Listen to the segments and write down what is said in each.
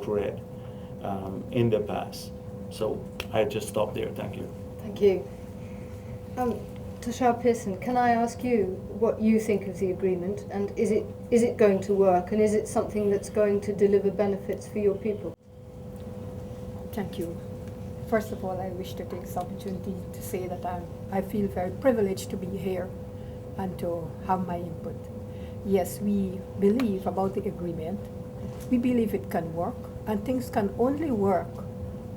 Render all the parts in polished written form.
REDD in the past. So I just stop there. Thank you. Thank you. Tashar Pearson, can I ask you what you think of the agreement, and is it going to work, and is it something that's going to deliver benefits for your people? Thank you. First of all, I wish to take this opportunity to say that I feel very privileged to be here and to have my input. Yes, we believe about the agreement. We believe it can work, and things can only work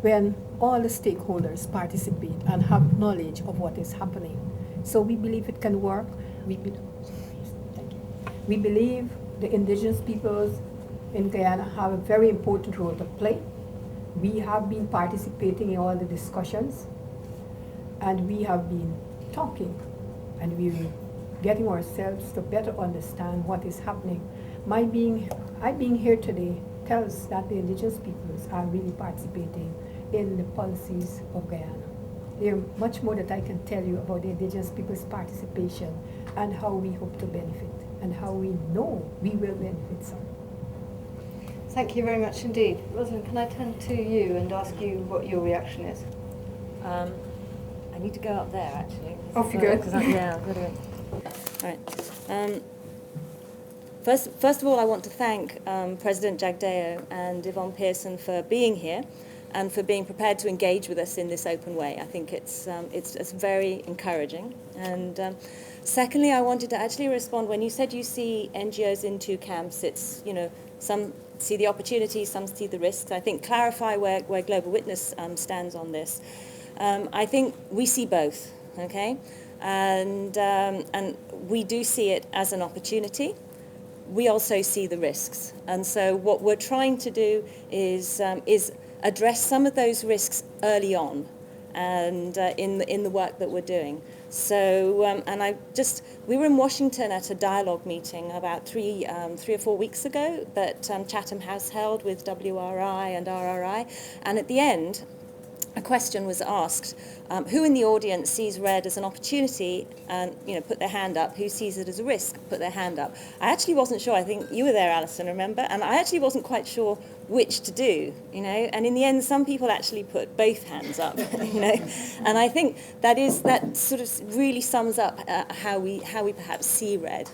when all the stakeholders participate and have knowledge of what is happening. So we believe it can work. We believe the indigenous peoples in Guyana have a very important role to play. We have been participating in all the discussions, and we have been talking, and we're getting ourselves to better understand what is happening. I being here today tells that the indigenous peoples are really participating in the policies of Guyana. There is much more that I can tell you about the indigenous people's participation and how we hope to benefit and how we know we will benefit some. Thank you very much indeed. Rosalind, can I turn to you and ask you what your reaction is? I need to go up there, actually. Off you go. Yeah, I've got to. All right. First of all, I want to thank President Jagdeo and Yvonne Pearson for being here and for being prepared to engage with us in this open way. I think it's very encouraging. And secondly, I wanted to actually respond when you said you see NGOs in two camps. It's, some see the opportunities, some see the risks. I think clarify where Global Witness stands on this. I think we see both, okay? And we do see it as an opportunity. We also see the risks. And so what we're trying to do is address some of those risks early on and in the work that we're doing. So, we were in Washington at a dialogue meeting about 3 or 4 weeks ago that Chatham House held with WRI and RRI. And at the end, a question was asked, who in the audience sees REDD as an opportunity and, put their hand up. Who sees it as a risk, put their hand up. I actually wasn't sure. I think you were there, Alison, remember? And I actually wasn't quite sure which to do, And in the end, some people actually put both hands up, And I think that sort of really sums up how we perhaps see REDD.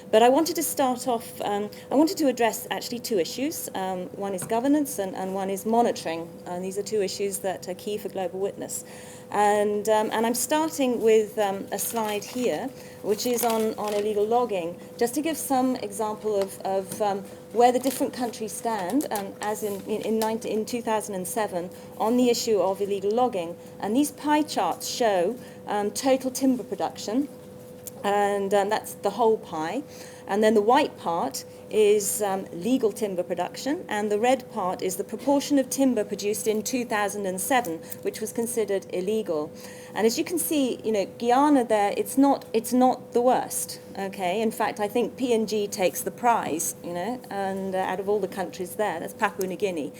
But I wanted to start off, I wanted to address actually two issues. One is governance and one is monitoring. And these are two issues that are key for Global Witness. And I'm starting with a slide here, which is on illegal logging, just to give some example of where the different countries stand, as in 2007, on the issue of illegal logging. And these pie charts show total timber production, and that's the whole pie. And then the white part is legal timber production, and the red part is the proportion of timber produced in 2007, which was considered illegal. And as you can see, Guyana there, it's not the worst. Okay, in fact, I think PNG takes the prize, and out of all the countries there, that's Papua New Guinea.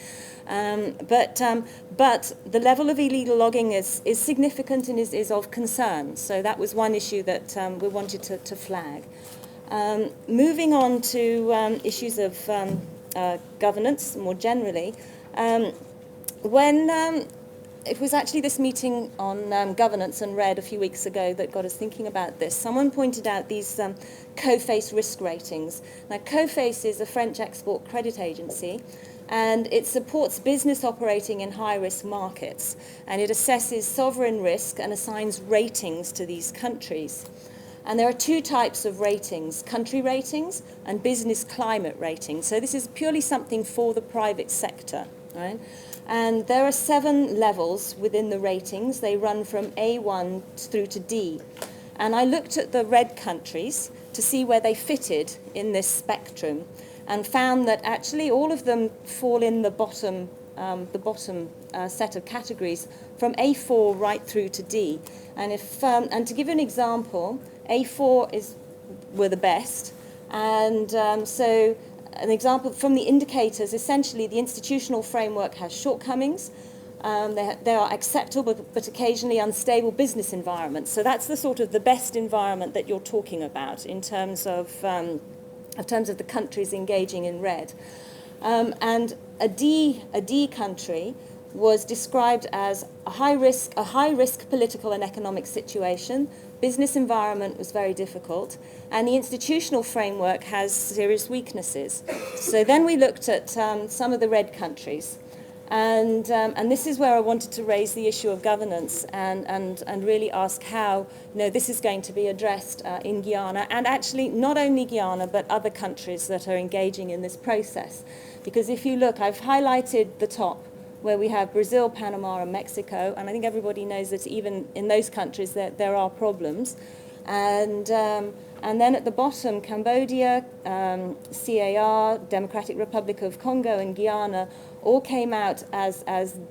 But the level of illegal logging is significant and is of concern. So that was one issue that we wanted to flag. Moving on to issues of governance more generally, when it was actually this meeting on governance and REDD a few weeks ago that got us thinking about this. Someone pointed out these COFACE risk ratings. Now, COFACE is a French export credit agency, and it supports business operating in high-risk markets, and it assesses sovereign risk and assigns ratings to these countries. And there are two types of ratings, country ratings and business climate ratings. So this is purely something for the private sector, right? And there are 7 levels within the ratings. They run from A1 through to D. And I looked at the red countries to see where they fitted in this spectrum and found that actually all of them fall in the bottom set of categories from A4 right through to D. And and to give you an example, A4 were the best, and so an example from the indicators, essentially the institutional framework has shortcomings. They are acceptable but occasionally unstable business environments. So that's the sort of the best environment that you're talking about in terms of the countries engaging in REDD. And a D country was described as a high risk political and economic situation. Business environment was very difficult, and the institutional framework has serious weaknesses. So then we looked at some of the REDD countries, and this is where I wanted to raise the issue of governance and really ask how this is going to be addressed in Guyana, and actually not only Guyana but other countries that are engaging in this process. Because if you look, I've highlighted the top, where we have Brazil, Panama, and Mexico, and I think everybody knows that even in those countries there are problems. And then at the bottom, Cambodia, CAR, Democratic Republic of Congo, and Guyana all came out as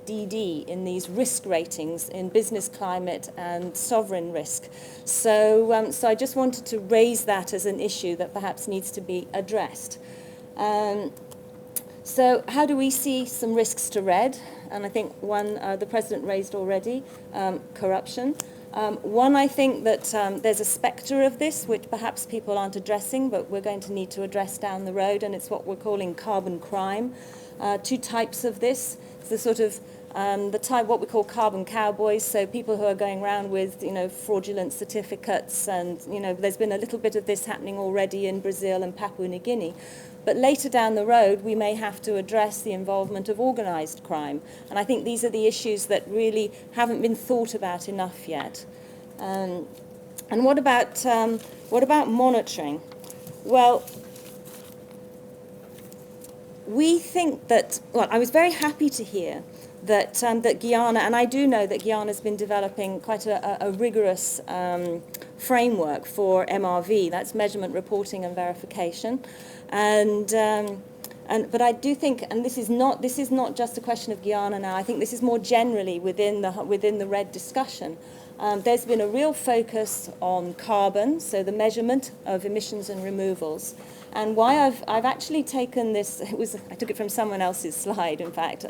DD in these risk ratings in business climate and sovereign risk. So I just wanted to raise that as an issue that perhaps needs to be addressed. So how do we see some risks to REDD? And I think one the President raised already, corruption. One, I think that there's a spectre of this which perhaps people aren't addressing, but we're going to need to address down the road, and it's what we're calling carbon crime. Two types of this. It's the sort of the type what we call carbon cowboys, so people who are going around with fraudulent certificates, and there's been a little bit of this happening already in Brazil and Papua New Guinea. But later down the road, we may have to address the involvement of organised crime. And I think these are the issues that really haven't been thought about enough yet. And what about monitoring? Well, we think that, I was very happy to hear that Guyana, and I do know that Guyana has been developing quite a rigorous framework for MRV, that's measurement, reporting and verification. But I do think, and this is not just a question of Guyana now, I think this is more generally within the REDD discussion. There's been a real focus on carbon, so the measurement of emissions and removals. And why I've actually taken this, I took it from someone else's slide, in fact.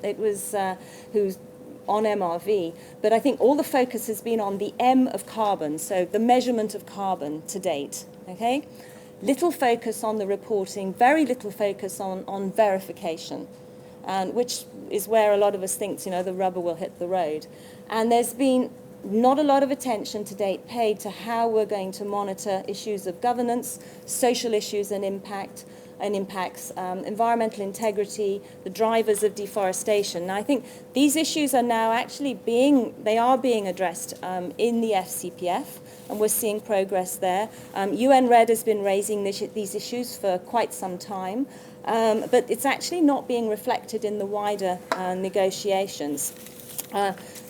It was who's on MRV, but I think all the focus has been on the M of carbon, so the measurement of carbon to date, okay? Little focus on the reporting, very little focus on verification, and which is where a lot of us think, the rubber will hit the road. And there's been not a lot of attention to date paid to how we're going to monitor issues of governance, social issues and impacts, environmental integrity, the drivers of deforestation. Now, I think these issues are now actually being addressed in the FCPF, and we're seeing progress there. UN REDD has been raising these issues for quite some time, but it's actually not being reflected in the wider negotiations.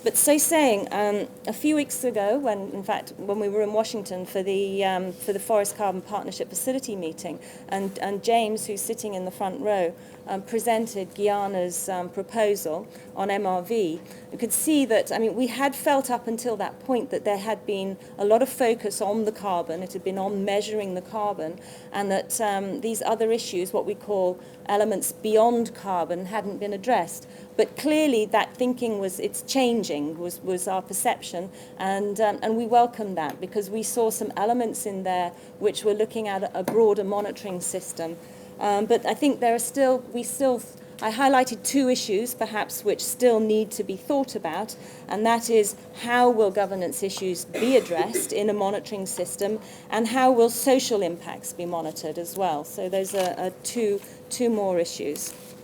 But so saying, a few weeks ago, when we were in Washington for the Forest Carbon Partnership Facility meeting, and James, who's sitting in the front row, presented Guyana's proposal on MRV, you could see that, we had felt up until that point that there had been a lot of focus on the carbon, it had been on measuring the carbon, and that these other issues, what we call elements beyond carbon, hadn't been addressed. But clearly that thinking it's changing, was our perception, and we welcomed that because we saw some elements in there which were looking at a broader monitoring system. But I think I highlighted two issues perhaps which still need to be thought about, and that is how will governance issues be addressed in a monitoring system, and how will social impacts be monitored as well. So those are two more issues.